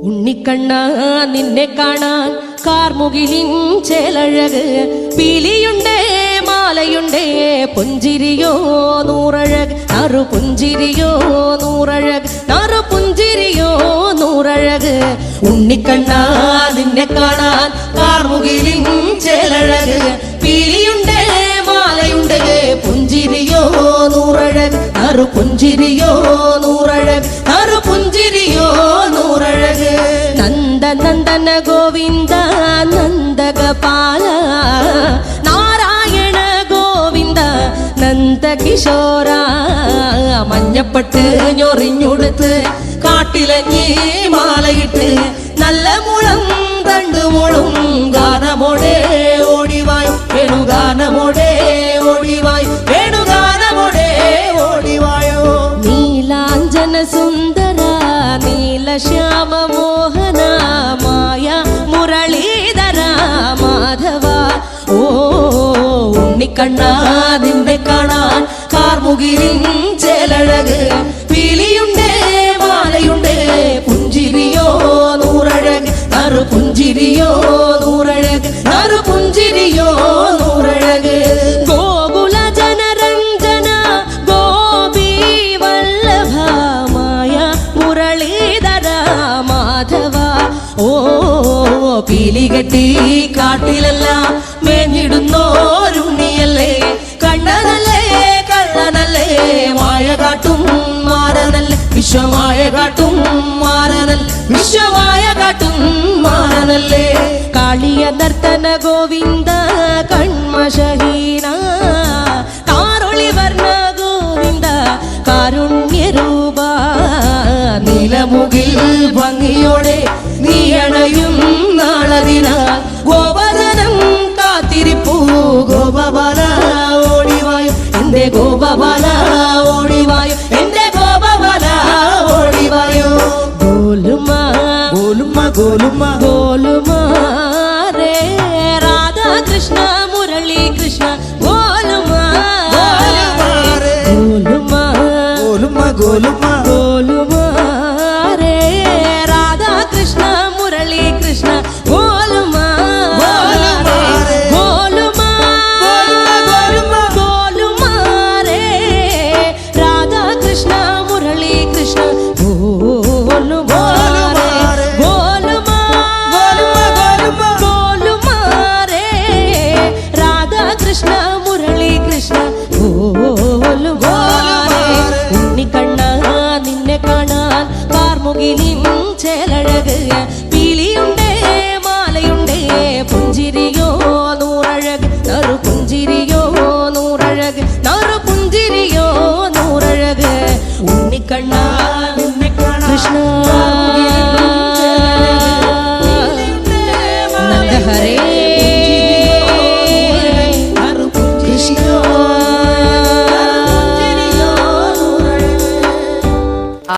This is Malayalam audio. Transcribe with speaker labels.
Speaker 1: ഉണ്ണിക്കണ്ണ നിന്നെ കാണാൻ കാർമുകിലിൻ ചേലഴക് പീലിയുണ്ടേ മാലയുണ്ടേ പുഞ്ചിരിയോ നൂറഴക് നറു പുഞ്ചിരിയോ നൂറഴക് നറു പുഞ്ചിരിയോ നൂറഴക് ഉണ്ണിക്കണ്ണ നിന്നെ കാണാൻ കാർമുകിലിൻ ചേലഴക് പീലിയുണ്ടേ മാലയുണ്ടേ പുഞ്ചിരിയോ നൂറഴക് നറു പുഞ്ചിരിയോ നൂറഴക് നറു പുഞ്ചിരിയോ നൂറഴക് നന്ദനന്ദന ഗോവിന്ദ നന്ദഗപാല നാരായണ ഗോവിന്ദ നന്ദകിശോര മഞ്ഞപ്പട്ട് ഞൊറിഞ്ഞുടുത്ത് കാട്ടിലഞ്ഞി മാലയിട്ട് നല്ല മുളം തണ്ടുമുളും ഗാനമോടെ ഓടിവായു വേണുഗാനമോടെ ഓടിവായു വേണുഗാനമോടെ ഓടിവായോ നീലാഞ്ജന സുന്ദര നീലശ്യാമ മോഹന മായ മുരളീധര മാധവ ഓ ഉണ്ണിക്കണ്ണ നിന്നെ കാണാൻ കാർമുകിലിൻ ചേലഴക് പീലിയുണ്ടേ മാലയുണ്ടേ പുഞ്ചിരിയോ നൂറഴക് നറു പുഞ്ചിരിയോ നൂറഴക് നറു പുഞ്ചിരിയോ നൂറഴക് ഗോകുല ജനരഞ്ജന ഗോപി വല്ലഭ മായ മുരളീധര മാധവ ഓ പീലികെട്ടി കാട്ടിലെല്ലാം മേഞ്ഞിടുന്നോരുണ്ണിയല്ലേ കണ്ണനല്ലേ കള്ളനല്ലേ മായ കാട്ടും മാരനല്ലേ വിശ്വമായ കാട്ടും മാരനല്ലേ വിശ്വമായ കാട്ടും മാരനല്ലേ കാളിയ നർത്തന ഗോവിന്ദ കൺമശഹീന കാരൊളി വർണ്ണ ഗോവിന്ദ കാരുണ്യരൂപ നീലമുകിൽ ഭംഗിയോടെ നീ അണയും നാളതിനാൽ ഗോപധനം കാത്തിരിപ്പൂ ഗോപബാല ഓടിവായു എന്റെ ഗോപബാല ഓടിവായു എന്റെ ഗോപബാല ഓടിവായു ഗോലുമ ഗോലുമ ഗോലുമ ഗോലുമ രേ രാധാ കൃഷ്ണ മുരളി കൃഷ്ണ ഗോലുമ ഗോലുമ ഗോലുമ ഗോലുമ ഗോലുമ രേ രാധാ കൃഷ്ണ മുരളി കൃഷ്ണ ഗോലുമ ഗോലുമ ഗോലുമ രേ രാധാ കൃഷ്ണ മുരളി കൃഷ്ണ ഗോലുമ ഗോലുമ ഗോലുമ രേ രാധാ കൃഷ്ണ മുരളി കൃഷ്ണ ഗോലുമ ഉണ്ണിക്കണ്ണ നിന്നെ കാണാൻ കാർമുകിലിൻ ചേലഴക് പീലിയുണ്ടേ മാലയുണ്ടേ പുഞ്ചിരിയോ നൂറഴക് നറു പുഞ്ചിരിയോ